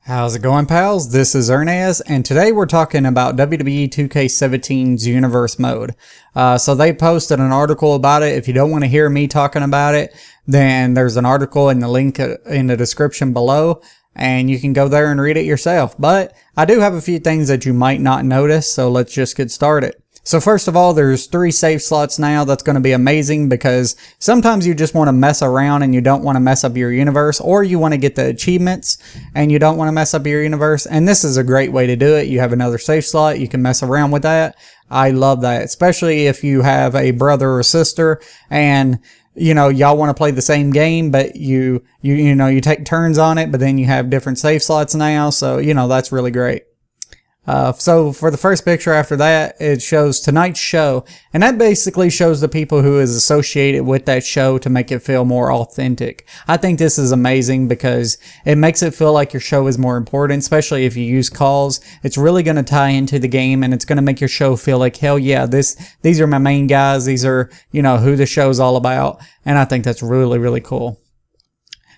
How's it going, pals? This is Ernest, and today we're talking about WWE 2k17's Universe Mode. So they posted an article about it. If you don't want to hear me talking about it, then there's an article in the link in the description below, and you can go there and read it yourself. But I do have a few things that you might not notice, so let's just get started. So first of all, there's 3 save slots now. That's going to be amazing because sometimes you just want to mess around and you don't want to mess up your universe, or you want to get the achievements and you don't want to mess up your universe. And this is a great way to do it. You have another save slot. You can mess around with that. I love that, especially if you have a brother or sister and y'all want to play the same game, but you take turns on it, but then you have different save slots now. So, that's really great. So for the first picture after that, it shows tonight's show, and that basically shows the people who is associated with that show to make it feel more authentic. I think this is amazing because it makes it feel like your show is more important, especially if you use calls. It's really going to tie into the game, and it's going to make your show feel like, hell yeah, these are my main guys. These are, who the show's all about. And I think that's really, really cool.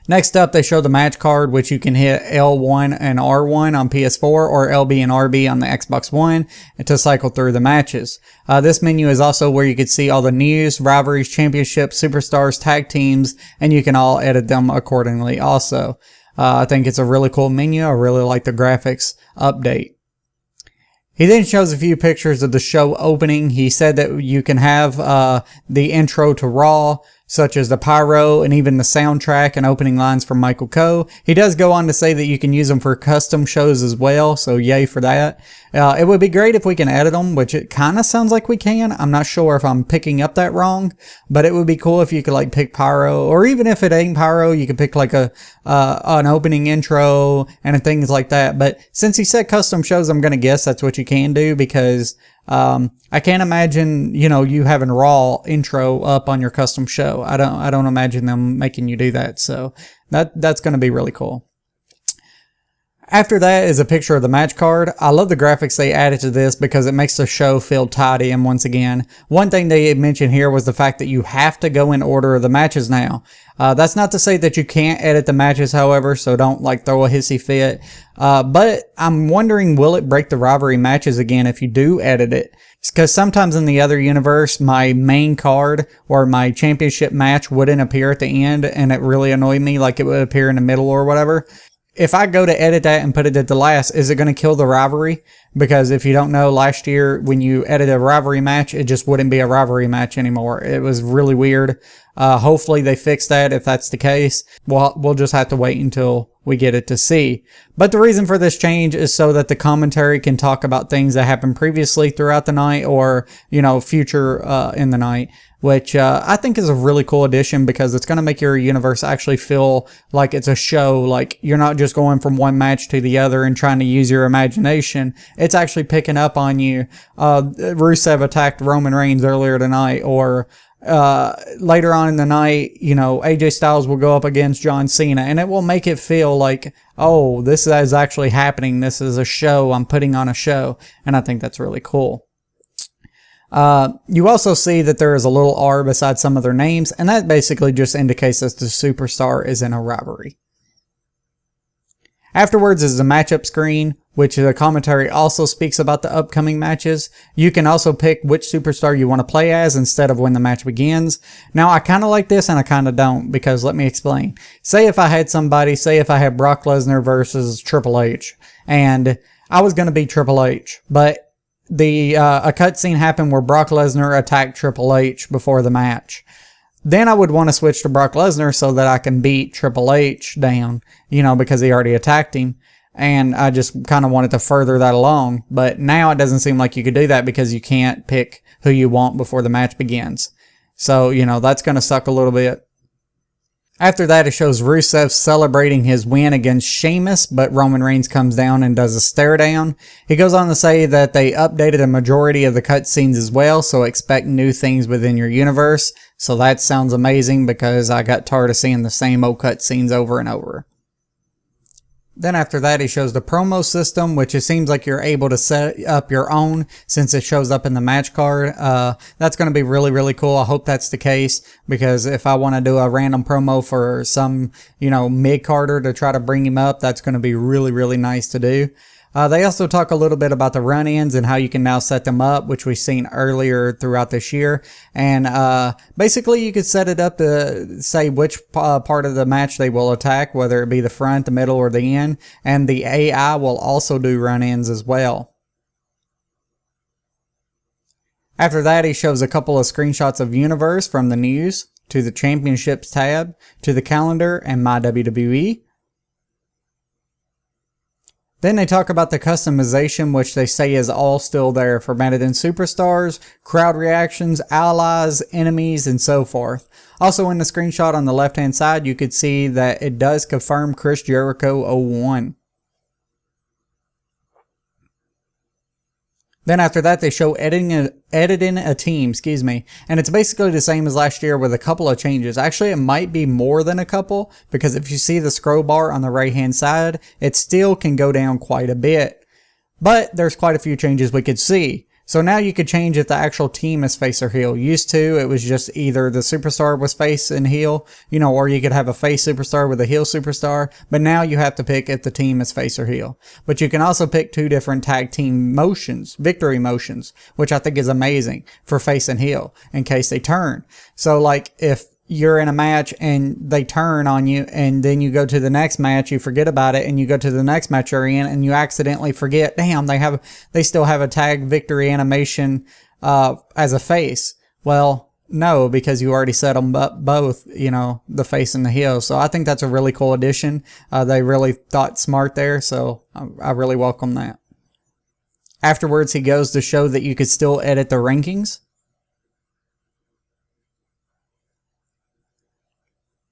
Next up, they show the match card, which you can hit L1 and R1 on PS4 or LB and RB on the Xbox One to cycle through the matches. This menu is also where you can see all the news, rivalries, championships, superstars, tag teams, and you can all edit them accordingly also. I think it's a really cool menu. I really like the graphics update. He then shows a few pictures of the show opening. He said that you can have the intro to Raw, such as the pyro and even the soundtrack and opening lines from Michael Cole. He does go on to say that you can use them for custom shows as well, so yay for that. It would be great if we can edit them, which it kind of sounds like we can. I'm not sure if I'm picking up that wrong, but it would be cool if you could pick pyro, or even if it ain't pyro, you could pick an opening intro and things like that. But since he said custom shows, I'm gonna guess that's what you can do, because I can't imagine, you having Raw intro up on your custom show. I don't imagine them making you do that. So that's going to be really cool. After that is a picture of the match card. I love the graphics they added to this because it makes the show feel tidy. And once again, one thing they mentioned here was the fact that you have to go in order of the matches now. That's not to say that you can't edit the matches, however, so don't throw a hissy fit. But I'm wondering, will it break the rivalry matches again if you do edit it? Because sometimes in the other universe, my main card or my championship match wouldn't appear at the end, and it really annoyed me, like it would appear in the middle or whatever. If I go to edit that and put it at the last, is it going to kill the rivalry? Because if you don't know, last year when you edit a rivalry match, it just wouldn't be a rivalry match anymore. It was really weird. Hopefully they fix that. If that's the case, we'll just have to wait until we get it to see. But the reason for this change is so that the commentary can talk about things that happened previously throughout the night, or, future in the night, which I think is a really cool addition, because it's going to make your universe actually feel like it's a show. Like, you're not just going from one match to the other and trying to use your imagination. It's actually picking up on you. Rusev attacked Roman Reigns earlier tonight, or later on in the night, AJ Styles will go up against John Cena, and it will make it feel like, oh, this is actually happening. This is a show. I'm putting on a show. And I think that's really cool. You also see that there is a little R beside some of their names, and that basically just indicates that the superstar is in a rivalry. Afterwards is the matchup screen, which the commentary also speaks about the upcoming matches. You can also pick which superstar you want to play as instead of when the match begins. Now, I kind of like this and I kind of don't, because let me explain. Say if I had Brock Lesnar versus Triple H, and I was going to be Triple H, but a cutscene happened where Brock Lesnar attacked Triple H before the match. Then I would want to switch to Brock Lesnar so that I can beat Triple H down, because he already attacked him. And I just kind of wanted to further that along. But now it doesn't seem like you could do that, because you can't pick who you want before the match begins. So, that's going to suck a little bit. After that, it shows Rusev celebrating his win against Sheamus, but Roman Reigns comes down and does a stare down. He goes on to say that they updated a majority of the cutscenes as well, so expect new things within your universe. So that sounds amazing, because I got tired of seeing the same old cutscenes over and over. Then after that, he shows the promo system, which it seems like you're able to set up your own since it shows up in the match card. That's going to be really, really cool. I hope that's the case, because if I want to do a random promo for some, mid-carder to try to bring him up, that's going to be really, really nice to do. They also talk a little bit about the run-ins and how you can now set them up, which we've seen earlier throughout this year. And basically, you could set it up to say which part of the match they will attack, whether it be the front, the middle, or the end. And the AI will also do run-ins as well. After that, he shows a couple of screenshots of Universe from the news, to the Championships tab, to the calendar, and My WWE. Then they talk about the customization, which they say is all still there for Mandarin Superstars, crowd reactions, allies, enemies, and so forth. Also in the screenshot on the left hand side, you could see that it does confirm Chris Jericho 01. Then after that, they show editing a team, and it's basically the same as last year with a couple of changes. Actually, it might be more than a couple, because if you see the scroll bar on the right hand side, it still can go down quite a bit. But there's quite a few changes we could see. So now you could change if the actual team is face or heel. Used to, it was just either the superstar was face and heel, or you could have a face superstar with a heel superstar. But now you have to pick if the team is face or heel. But you can also pick 2 different tag team motions, victory motions, which I think is amazing for face and heel in case they turn. So like if you're in a match and they turn on you, and then you go to the next match, you forget about it, and you go to the next match you're in, and you accidentally forget, damn, they still have a tag victory animation as a face. Well, no, because you already set them up both, the face and the heel. So I think that's a really cool addition. They really thought smart there, so I really welcome that. Afterwards, he goes to show that you could still edit the rankings.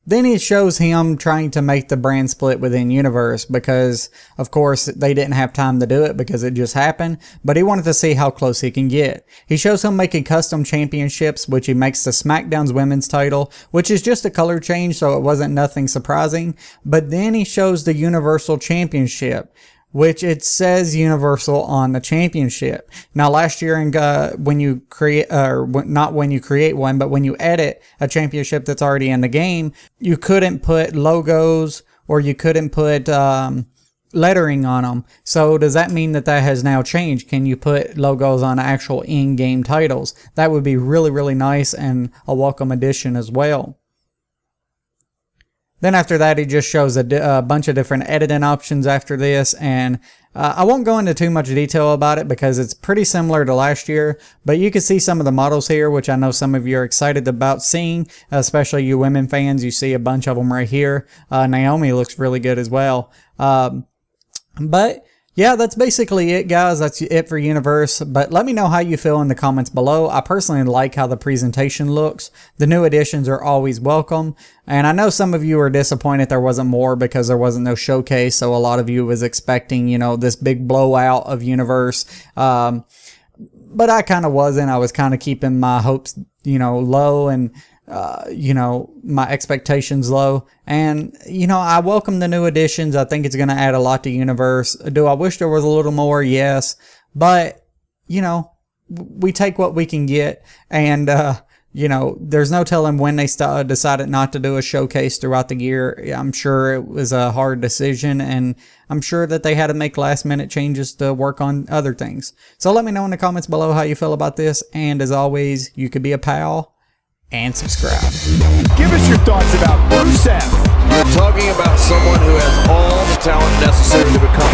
Then it shows him trying to make the brand split within Universe, because, of course, they didn't have time to do it because it just happened, but he wanted to see how close he can get. He shows him making custom championships, which he makes the SmackDown's women's title, which is just a color change, so it wasn't nothing surprising. But then he shows the Universal Championship, which it says Universal on the championship. Now, last year, when you create, not when you create one, but when you edit a championship that's already in the game, you couldn't put logos or you couldn't put lettering on them. So does that mean that has now changed? Can you put logos on actual in-game titles? That would be really, really nice and a welcome addition as well. Then after that, he just shows a bunch of different editing options after this, and I won't go into too much detail about it because it's pretty similar to last year, but you can see some of the models here, which I know some of you are excited about seeing, especially you women fans. You see a bunch of them right here. Naomi looks really good as well. But yeah, that's basically it, guys. That's it for Universe. But let me know how you feel in the comments below. I personally like how the presentation looks. The new additions are always welcome. And I know some of you are disappointed there wasn't more because there wasn't no showcase. So a lot of you was expecting, this big blowout of Universe. But I kind of wasn't. I was kind of keeping my hopes, low and my expectations low. And, I welcome the new additions. I think it's going to add a lot to Universe. Do I wish there was a little more? Yes. But, we take what we can get. And, there's no telling when they decided not to do a showcase throughout the year. I'm sure it was a hard decision, and I'm sure that they had to make last minute changes to work on other things. So let me know in the comments below how you feel about this. And as always, you could be a pal and subscribe. Give us your thoughts about Rusev. You're talking about someone who has all the talent necessary to become